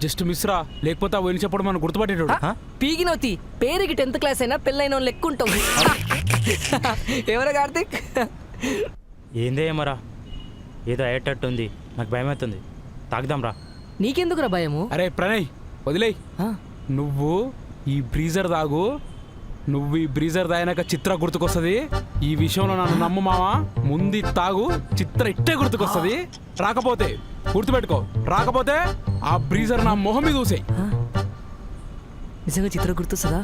Just Misra, లేకపోతే ఆ పోయిన చెప్పడం మనం గుర్తుపట్టేటోడు. పీగినోతి పేరుకి 10th క్లాస్ అయినా పెళ్ళైన లెక్క ఉంటాం. ఎవరా కార్తీక్? ఏందే ఏమరా, ఏదో అయ్యేటట్టు ఉంది, నాకు భయం అవుతుంది. తాగుదాం రా. నీకెందుకురా భయము? అరే ప్రణయ్ వదిలేయ్. నువ్వు ఈ బ్రీజర్ తాగు. నువ్వు ఈ బ్రీజర్ తాగినాక చిత్ర గుర్తుకొస్తుంది. ఈ విషయంలో నన్ను నమ్ము మావా. ముందు తాగు, చిత్ర ఇట్టే గుర్తుకొస్తుంది. రాకపోతే గుర్తుపెట్టుకో, రాకపోతే ఆ బ్రీజర్ నా మొహం మీద చూసేయి. నిజంగా చిత్ర గుర్తొస్తుందా?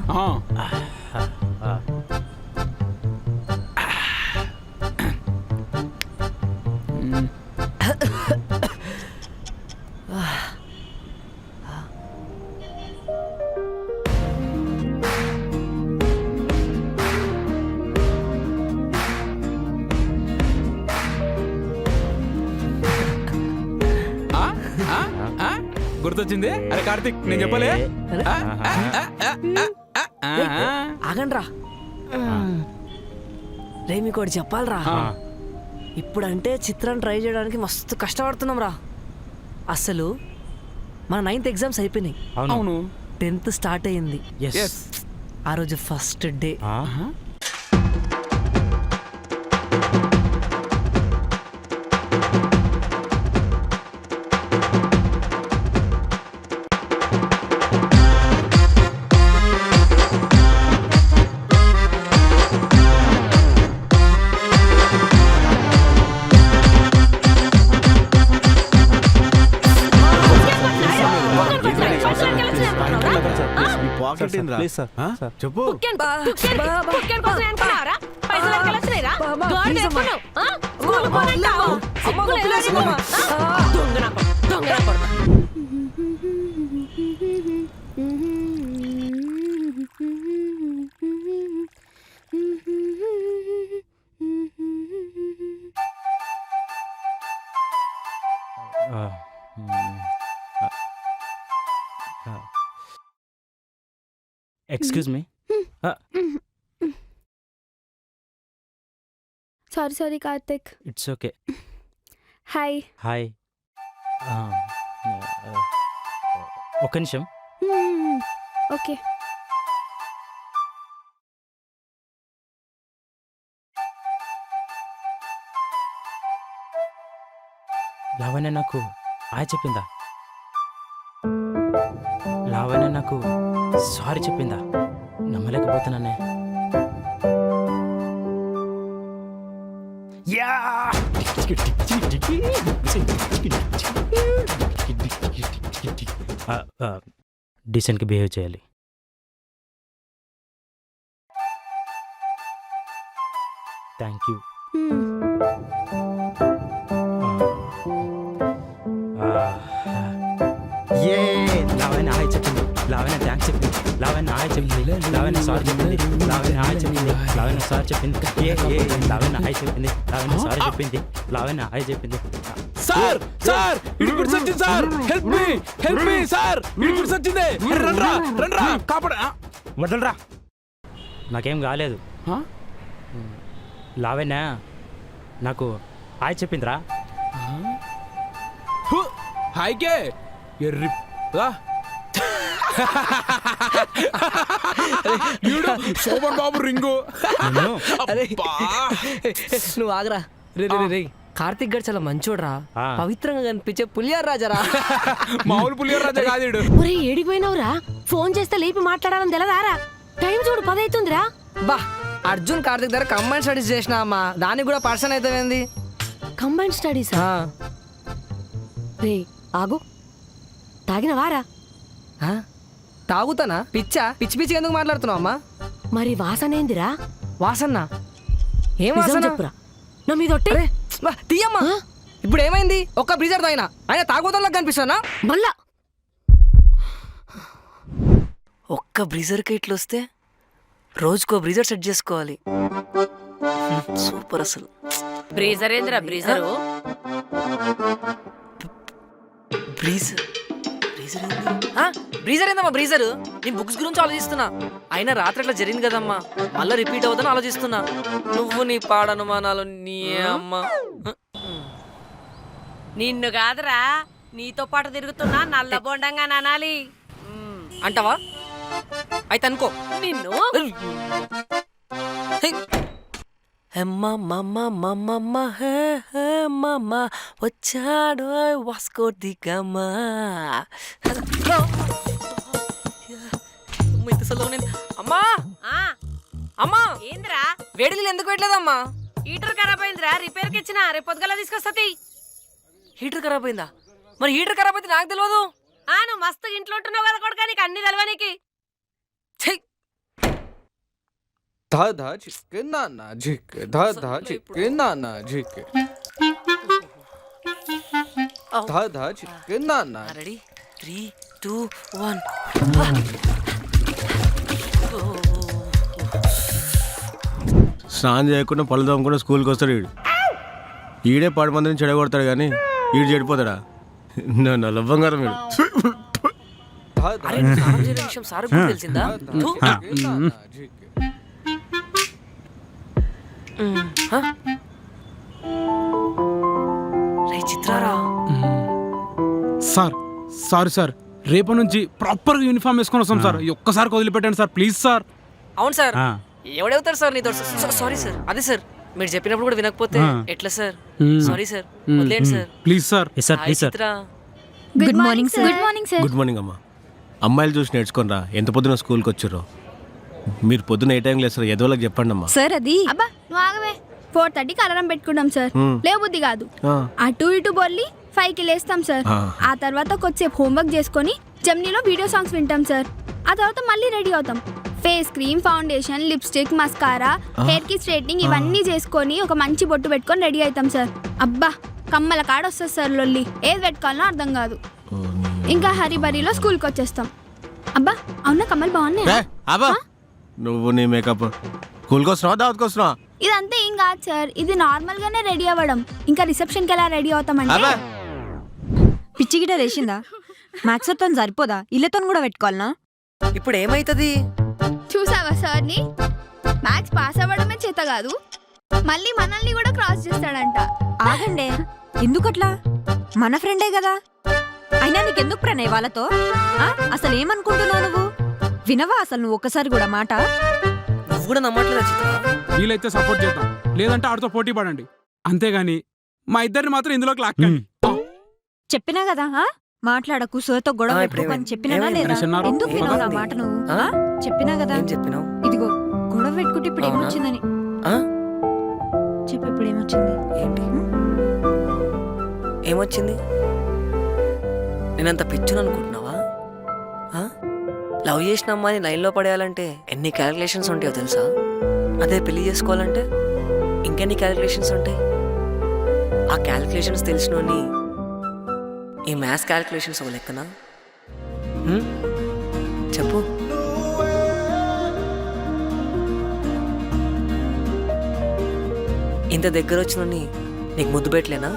గుర్తొచ్చింది. అరే కార్తీక్, నేను చెప్పలే. ఆగండ్రా రే, మీకు ఒకటి చెప్పాలరా. ఇప్పుడంటే చిత్రాన్ని ట్రై చేయడానికి మస్తు కష్టపడుతున్నాం రా. అసలు మన 9th ఎగ్జామ్స్ అయిపోయినాయి. అవును. 10th స్టార్ట్ అయ్యింది. ఆ రోజు ఫస్ట్ డే. చెప్పు. Excuse me. Sorry Karthik. It's okay. Hi. Hi. ఒక్క నిమిషం. ఓకే. లావణ్య నాకు హాయ్ చెప్పిందా? లావణ్య నాకు సారీ చెప్పిందా? నమ్మలేకపోతున్నానే. డీసెంట్గా బిహేవ్ చేయాలి. Thank you. లావణ్య హాయ్ చెప్పింది. లావణ్య థ్యాంక్స్ చెప్పింది. లావణ్య హాయ్ చెప్పింది. లావణ్య సారీ చెప్పింది. లావణ్య హాయ్ చెప్పింది. లావణ్య సారీ చెప్పింది. లావణ్య హాయ్ చెప్పింది. లావణ్య సారీ చెప్పింది. లావణ్య హాయ్ చెప్పింది. సార్ సార్ ఇది గుర్తొచ్చింది సార్. హెల్ప్ మీ సార్, ఇది గుర్తొచ్చింది. రండ్రా రండ్రా, కాపాడ. వదలరా, నాకేం కాలేదు. లావణ్య నాకు హాయ్ చెప్పిందిరా. హాయ్కే ఎర్రి శోభన్ బాబు రింగు. నువ్వు ఆగరా. రే కార్తిక్ గారు చాలా మంచోడ్రా, పవిత్రంగా కనిపించే పులియార్ రాజారా. మామూలు పులియార్ రాజా కాదు. ఒరే ఏడిపోయినావురా? ఫోన్ చేస్తే లేపి మాట్లాడాలని తెలదారా? టైం చూడు 10 అవుతుందిరా. బా, అర్జున్ కార్తిక్ దగ్గర కంబైన్ స్టడీస్ చేసినా అమ్మా, దానికి కూడా పర్సన్ అవుతావేంది? Combine studies? రే ఆగు, తాగినవారా? తాగుతానా? పిచ్చి పిచ్చి ఎందుకు మాట్లాడుతున్నావు అమ్మా? మరి వాసనేందిరా? వాసన్న ఏం వాసన చెప్పురా, నా మీద ఒట్టే. తీయమ్మా. ఇప్పుడు ఏమైంది? ఒక్క బ్రీజర్ తాగినా ఆయన తాగుతాంలాగా కనిపిస్తానా? మళ్ళా ఒక్క బ్రీజర్కి ఇట్లా వస్తే రోజుకో బ్రీజర్ సెట్ చేసుకోవాలి. సూపర్. అసలు బ్రీజర్ ఏందిరా? బ్రీజరు బ్రీజర్ ఏందమ్మా? బ్రీజర్ నీ బుక్స్ గురించి ఆలోచిస్తున్నా. అయినా రాత్రి అట్లా జరిగింది కదమ్మా, మళ్ళీ రిపీట్ అవుతుందని ఆలోచిస్తున్నా. నువ్వు నీ పాడనుమానాలు నీ అమ్మ. నిన్ను కాదురా, నీతో పాటు తిరుగుతున్నా నల్ల బొండంగా నానాలి అంటావా అయితే అనుకో నిన్ను వచ్చాడు వాస్కోటిగమా అమ్మా ఆ, అమ్మా ఏందిరా వేడి నీళ్ళు ఎందుకు పెట్టలేదమ్మా? హీటర్ ఖరాబ్ అయిందిరా రిపేర్ కి ఇచ్చిన రేపు పొద్దుగల తీసుకొస్తది. హీటర్ ఖరాబ్ అయిందా? మరి హీటర్ ఖరాబ్ అయితే నాకు తెలియదు. నువ్వు మస్తు ఇంట్లో ఉంటున్నావు కదా కొడుకా, నీకు అన్ని తెలవనికి. ఛీ! धा झिक नाना झिक धा झिक नाना झिक धा झिक नाना రెడీ 3, 2, 1 స్నానం చేయకుండా పళ్ళు తోమకుండా స్కూల్కి వస్తాడు వీడు. ఈడే 10 మందిని చెడగొడతాడు కానీ వీడు చెడిపోతాడా? నా లవ్వంగారం వీడు. అరే స్నానం చేయడం విషయం సార్ కూడా తెలిసిందా? థు. नाना झिक హ? రే చిత్రారా సార్ సారీ సార్, రేపటి నుంచి ప్రాపర్గా యూనిఫామ్ వేసుకొని వస్తాం సార్. ఈ ఒక్కసారి వదిలిపెట్టండి సార్ ప్లీజ్ సార్. అవును సార్, ఎవడవుతారు సార్ నీతో? సారీ సార్, అదే సార్ మీరు చెప్పినప్పుడు కూడా వినకపోతే ఎట్లా సార్? సారీ సార్, వదిలేండి sir. Please sir. Sir hi please sir. Chitra. Good morning sir. Good morning sir. Good morning అమ్మా. అమ్మాయిలు చూసి నేర్చుకోనరా ఎంత పొద్దున స్కూల్కి వచ్చారో. మీరు పొద్దున ఏ టైంలో వేస్తారో ఎదోళ్ళకి చెప్పండి అమ్మా. సార్ అది అబ్బా నువ్వు ఆగవే. 4:30కి అలారం పెట్టుకుంటాం సార్. లేబుద్ది కాదు, అటు ఇటు బొల్లి 5కి లేస్తాం సార్. ఆ తర్వాత కొద్దిసేపు హోంవర్క్ చేసుకొని జమ్నీలో వీడియో సాంగ్స్ వింటాం సార్. ఆ తర్వాత మళ్ళీ రెడీ అవుతాం. Face cream, foundation, lipstick, mascara, hair కి స్ట్రైట్నింగ్ ఇవన్నీ చేసుకొని ఒక మంచి బొట్టు పెట్టుకొని రెడీ అవుతాం సార్. అబ్బా కమ్మల కాడ వస్తుంది సార్ లొల్లి. ఏది పెట్టుకోవాలో అర్థం కాదు. ఇంకా హరిబరిలో స్కూల్కి వచ్చేస్తాం. అబ్బా అవునా కమ్మలు బాగున్నాయి. నువ్వు నీ మేకప్ స్కూల్కి వస్తున్నావా దావత్కి వస్తున్నావా? ఇదంతా ఏం కాదు సార్, ఇది నార్మల్ గానే రెడీ అవ్వడం. ఇంకా రిసెప్షన్ కి ఎలా రెడీ అవుతామంటే పిచ్చి గిట లేచిందా? మ్యాక్సర్తో సరిపోదా? ఇల్లతో కూడా పెట్టుకోవాలనా? ఇప్పుడు ఏమైతుంది? చూసావా సార్ ని? మ్యాథ్స్ పాస్ అవ్వడమే చేత కాదు, మళ్ళీ మనల్ని కూడా క్రాస్ చేస్తాడంట. ఆగండే, ఎందుకట్లా? మన ఫ్రెండే కదా. అయినా నీకెందుకు ప్రణయ్ వాళ్ళతో? అసలు ఏమనుకుంటున్నావు నువ్వు? వినవా అసలు నువ్వు ఒక్కసారి కూడా మాట? నువ్వు కూడా నమ్మట్లేదా చిత్రా? వీలైతే సపోర్ట్ చేద్దాం, లేదంటే ఆడితో పోటీ పడండి. అంతేగాని మా ఇద్దరిని మాత్రం ఇందులోకి లాక్కండి. చెప్పినా కదా మాట్లాడకు, సోతో గొడవ పెట్టుకోని చెప్పినా లేదా? ఎందుకు వినవు నా మాట నువ్వు? చెప్పినా కదా. ఏం చెప్పినావు? ఇదిగో గొడవ పెట్టుకుంటే ఇప్పుడు ఏమొచ్చిందని చెప్పు. ఇప్పుడు ఏమొచ్చింది? ఏంటి ఏమొచ్చింది? నేనంత పిచ్చును అనుకుంటున్నావా? లవ్ చేసిన అమ్మాయిని లైన్లో పడేయాలంటే ఎన్ని క్యాలిక్యులేషన్స్ ఉంటాయో తెలుసా? అదే పెళ్లి చేసుకోవాలంటే ఇంకెన్ని క్యాలిక్యులేషన్స్ ఉంటాయి. ఆ క్యాలిక్యులేషన్స్ తెలిసినోని ఈ మ్యాథ్స్ క్యాలిక్యులేషన్స్ ఒక లెక్కనా? చెప్పు. ఇంత దగ్గర వచ్చినోని నీకు ముద్దు పెట్టలేనా?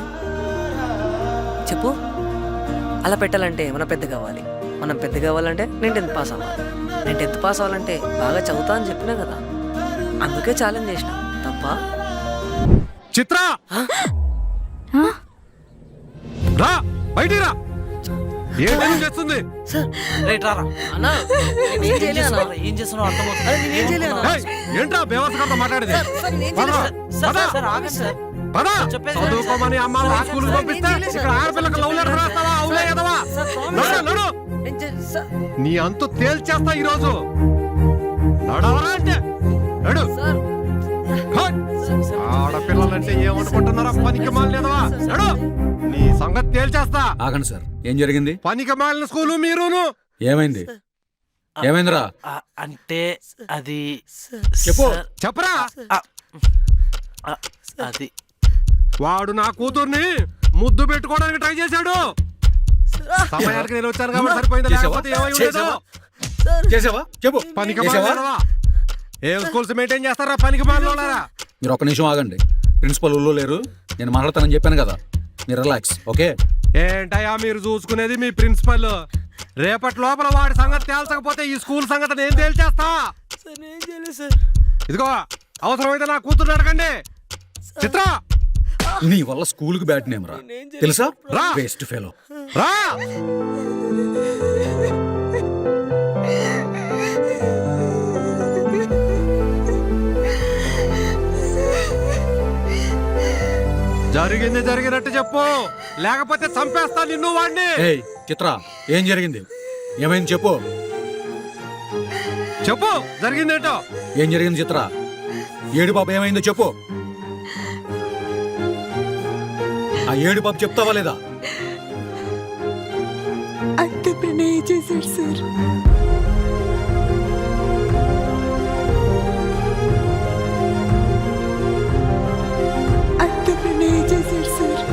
చెప్పు. అలా పెట్టాలంటే మనం పెద్ద కావాలి. మనం పెద్ద కావాలంటే నేను 10th పాస్ అవ్వాలి. నేను 10th పాస్ అవ్వాలంటే బాగా చదువుతా అని చెప్పినా కదా, అందుకే ఛాలెంజ్ చేసిన. తప్ప చిత్ర రా బయటికి రా. ఏం చేస్తుంది? అన్నా నేనేం చేయలేదు అన్నా. ఏం చేస్తున్నావు అర్థం అరే నేనేం చేయలేదు అన్నా. ఏంట్రా బేవసంతో మాట్లాడేది? సార్ నేనేం చేయలేదు సార్. సార్ ఆగండి సార్. పద చదువుకోమని అమ్మ స్కూల్ పంపిస్తే ఇక్కడ ఆడపిల్లకు లవ్ లెటర్ రాస్తావా? అవులే కదవా? నడు నేను సార్ నీ అంతు తేల్చేస్తా ఈరోజు. నడవరా అంటే నడు. సార్ ఆడపిల్లలంటే ఏమనుకుంటున్నారా? పనికి మాలేదవా? నడు, నీ సంగతి తేల్చేస్తా. ఆగండి సార్, ఏం జరిగింది? పనికి మాలిన స్కూలు మీరును. ఏమైంది? ఏమైందిరా? అంటే అది చెప్పు, చెప్పరా. అది వాడు నా కూతుర్ని ముద్దు పెట్టుకోవడానికి ట్రై చేశాడు. సమయానికి నేను వచ్చాను కాబట్టి సరిపోయింది, లేకపోతే ఏమై ఉండేదో. చేసావా? చెప్పు. పనికి చేసావా? మాలినవా? ఏం స్కూల్స్ మెయింటైన్ చేస్తారా పనికి మాలినోళ్ళారా? మీరు ఒక్క నిమిషం ఆగండి. ప్రిన్సిపల్ ఊళ్ళో లేరు, నేను మాట్లాడతానని చెప్పాను కదా. మీరు రిలాక్స్, ఓకే? ఏంటయ్యా మీరు చూసుకునేది? మీ ప్రిన్సిపల్ రేపటి లోపల వాడి సంగతి తేల్చకపోతే ఈ స్కూల్ సంగతి నేను తేల్చేస్తా. నేను చేయలేదు సార్. ఇదిగో అవసరమైతే నా కూతుర్ని అడగండి. చిత్ర నీ వల్ల స్కూల్కి బ్యాడ్ నేమ్ రా తెలుసా వేస్ట్ ఫెలో. రా జరిగింది జరిగినట్టు చెప్పు, లేకపోతే చంపేస్తా నిన్ను వాడిని. ఏయ్ చిత్ర, ఏం జరిగింది? ఏమైంది చెప్పు. చెప్పు జరిగిందేంటో. ఏం జరిగింది చిత్ర? ఏడు పాప ఏమైందో చెప్పు. ఆ ఏడు పాప చెప్తావా లేదా? అత్త ప్రణయ్ చేశాడు సార్. అత్త ప్రణయ్ చేశాడు సార్.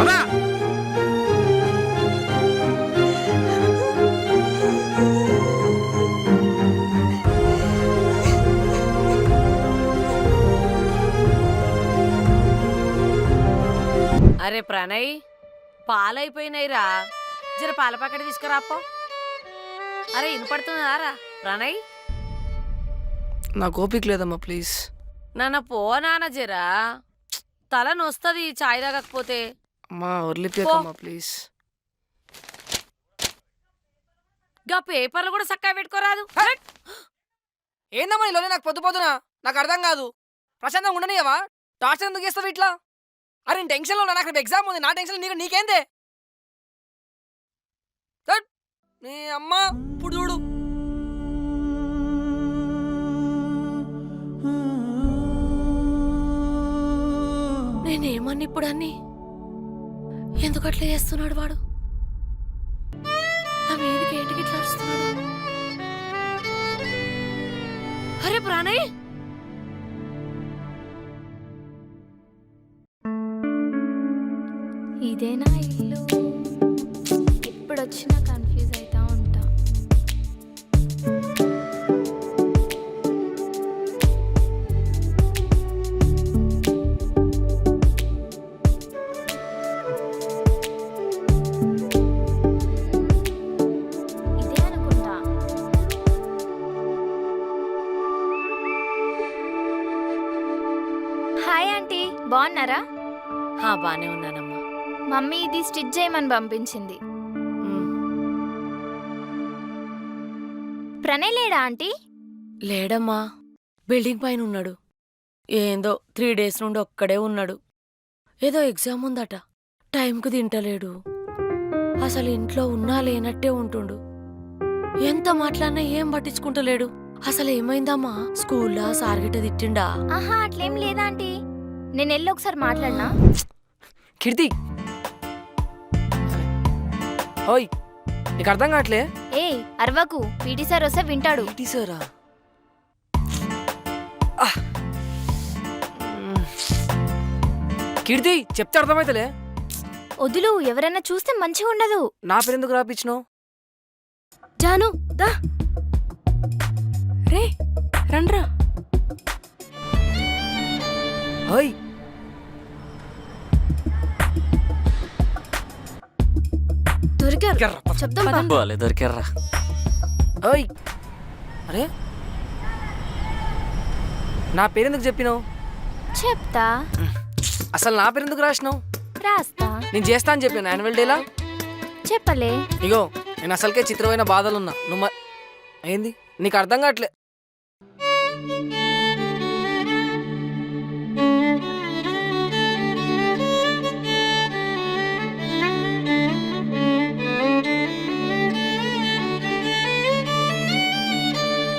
అలా అరే ప్రణయ్, పాలైపోయినాయిరా, జర పాల ప్యాకెట్ తీసుకురాపో. అరే వినపడుతుందా రా ప్రణయ్? నాకు ఓపిక లేదమ్మా ప్లీజ్. నాన్న పో నాన్న, జరా తల నొస్తుంది చాయ్ తాగకపోతే. అమ్మా వదిలిపోయాకమ్మా ప్లీజ్. గా పేపర్లు కూడా చక్కగా పెట్టుకోరాదు. ఏందమ్మా నీలోనే నాకు పొద్దు పొద్దున నాకు అర్థం కాదు. ప్రశాంతంగా ఉండనియవా? టార్చర్ ఎందుకు చేస్తావు ఇట్లా? అరే నేను టెన్షన్లో ఉన్నా, నాకు ఎగ్జామ్ ఉంది. నా టెన్షన్ నీకేందే? నీ అమ్మ ఇప్పుడు చూడు. నేనేమన్నా ఇప్పుడు అన్ని ఎందుకు అట్లా చేస్తున్నాడు వాడు? నా మీదకి ఏంటికి ఇట్లా అరుస్తున్నాడు? అరే ప్రణయ్, ఇదేనా ఇల్లు? ఇప్పుడు వచ్చినా కన్ఫ్యూజ్ అవుతా ఉంటా. ఇదే అనుకుంటా. హాయ్ ఆంటీ, బాగున్నారా? బానే ఉన్నానమ్మా. మమ్మీ ఇది స్టిచ్ చేయమని పంపించింది. ప్రణయ్ లేడా ఆంటీ? లేడమ్మా, బిల్డింగ్ పైన ఉన్నాడు. ఏందో 3 days నుండి ఒక్కడే ఉన్నాడు. ఏదో ఎగ్జామ్ ఉందట, టైంకు తింటలేడు. అసలు ఇంట్లో ఉన్నా లేనట్టే ఉంటుండు. ఎంత మాట్లాడినా ఏం పట్టించుకుంటలేడు. అసలు ఏమైందమ్మా? స్కూల్లో సార్గిట తిట్టిండా? ఆహా అట్లేం లేదా ఆంటీ. నేను వెళ్ళి ఒకసారి మాట్లాడినా. కీర్తి, ఓయ్ నీకు అర్థం కావట్లే? ఏ అరవకు, పీటీ సార్ వస్తే వింటాడు. టీచరా? కీర్తి చెప్తే అర్థమైతలే. వదులు, ఎవరైనా చూస్తే మంచిగా ఉండదు. నా పేరు ఎందుకు రాపించినావు? జాను దా రే రండ్రా. ఓయ్ దొరికారు, చెప్తాం పద. దొరికారా? ఓయ్ అరే నా పేరెందుకు చెప్పినావు? చెప్తా. అసలు నా పేరెందుకు రాసినావు? రాస్తా. నేను చేస్తా అని చెప్పాను యాన్యువల్ డేలా. చెప్పలే. ఇగో నేను అసలుకే చిత్రమైన బాధలున్నా. నువ్వు ఏంది నీకు అర్థం కావట్లే?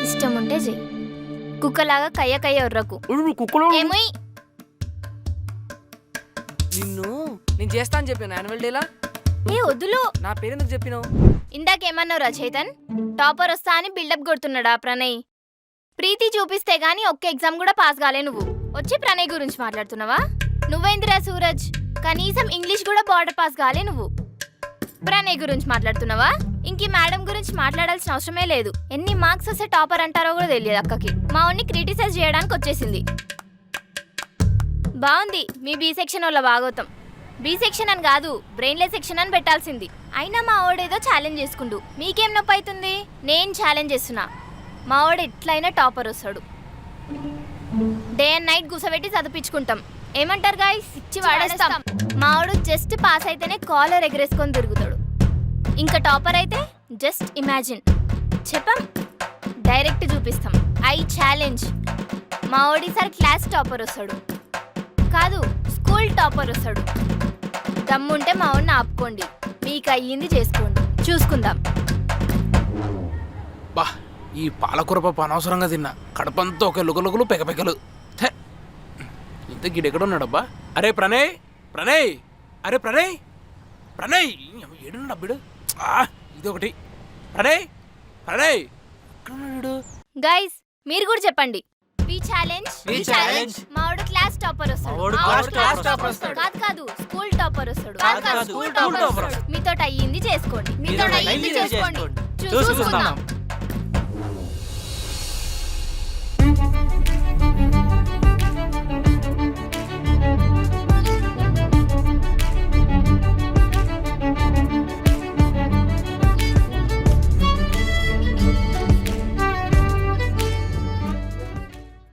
ఇష్టం ఉంటే చెయ్యి, కుక్కలాగా కయ్య కయ్య ఉర్రకు. కుక్కలో ఏమోయ్ నిన్ను నేను చేస్తా అని చెప్పాను యాన్యువల్ డేలా. ఏ వదులు. నా పేరెందుకు చెప్పినావు? ఇందాకేమన్నావురా చైతన్? టాపర్ వస్తా అని బిల్డప్ కొడుతున్నాడా ప్రణయ్? ప్రీతి చూపిస్తే గానీ ఒక్క ఎగ్జామ్ కూడా పాస్ కాలే నువ్వు. వచ్చి ప్రణయ్ గురించి మాట్లాడుతున్నావా? నువ్వేందిరా సూరజ్, కనీసం ఇంగ్లీష్ కూడా బార్డర్ పాస్ కాలే నువ్వు. ప్రణయ్ గురించి మాట్లాడుతున్నావా? ఇంక మేడం గురించి మాట్లాడాల్సిన అవసరమే లేదు. ఎన్ని మార్క్స్ వస్తే టాపర్ అంటారో కూడా తెలియదు అక్కకి. మా వాడిని క్రిటిసైజ్ చేయడానికి వచ్చేసింది. బాగుంది మీ బి సెక్షన్ వాళ్ళ భాగవతం. బి సెక్షన్ అని కాదు బ్రెయిన్లెస్ సెక్షన్ అని పెట్టాల్సింది. అయినా మా వాడేదో ఛాలెంజ్ చేసుకుంటూ మీకేం నొప్పి అవుతుంది? నేను ఛాలెంజ్ చేస్తున్నా, మా వాడు ఎట్లయినా టాపర్ వస్తాడు. డే అండ్ నైట్ కూసబెట్టి చదివించుకుంటాం. ఏమంటారు గాయ్స్? ఇచ్చి వాడేస్తాం. మా వాడు జస్ట్ పాస్ అయితేనే కాలర్ ఎగరేసుకొని తిరుగుతాడు. ఇంకా టాపర్ అయితే జస్ట్ ఇమాజిన్. చెప్పాం, డైరెక్ట్ చూపిస్తాం. ఐ ఛాలెంజ్, మా వాడు ఈసారి క్లాస్ టాపర్ వస్తాడు, కాదు స్కూల్ టాపర్ వస్తాడు. దమ్ముంటే మా వాడిని ఆపుకోండి, మీకు అయ్యింది చేసుకోండి, చూసుకుందాం. బా, ఈ పాలకూర పప్పు అనవసరంగా తిన్నా. కడపంతా ఒక లుకలుకలు పెకపెకలు. ఇంత గిడెక్కడ ఉన్నాడబ్బా? అరే ప్రణయ్, ప్రణయ్, అరే ప్రణయ్, ప్రణయ్ ఏడున్నాడు అబ్బిడు? ఇదొకటి. ప్రణయ్, ప్రణయ్ ఎక్కడున్నాడు? గైస్ మీరు కూడా చెప్పండి. వి ఛాలెంజ్, మా వాడు క్లాస్ టాపర్ వస్తాడు. కాదు స్కూల్ టాపర్ వస్తాడు. మీతో అయ్యింది చేసుకోండి, చూసుకుందాం.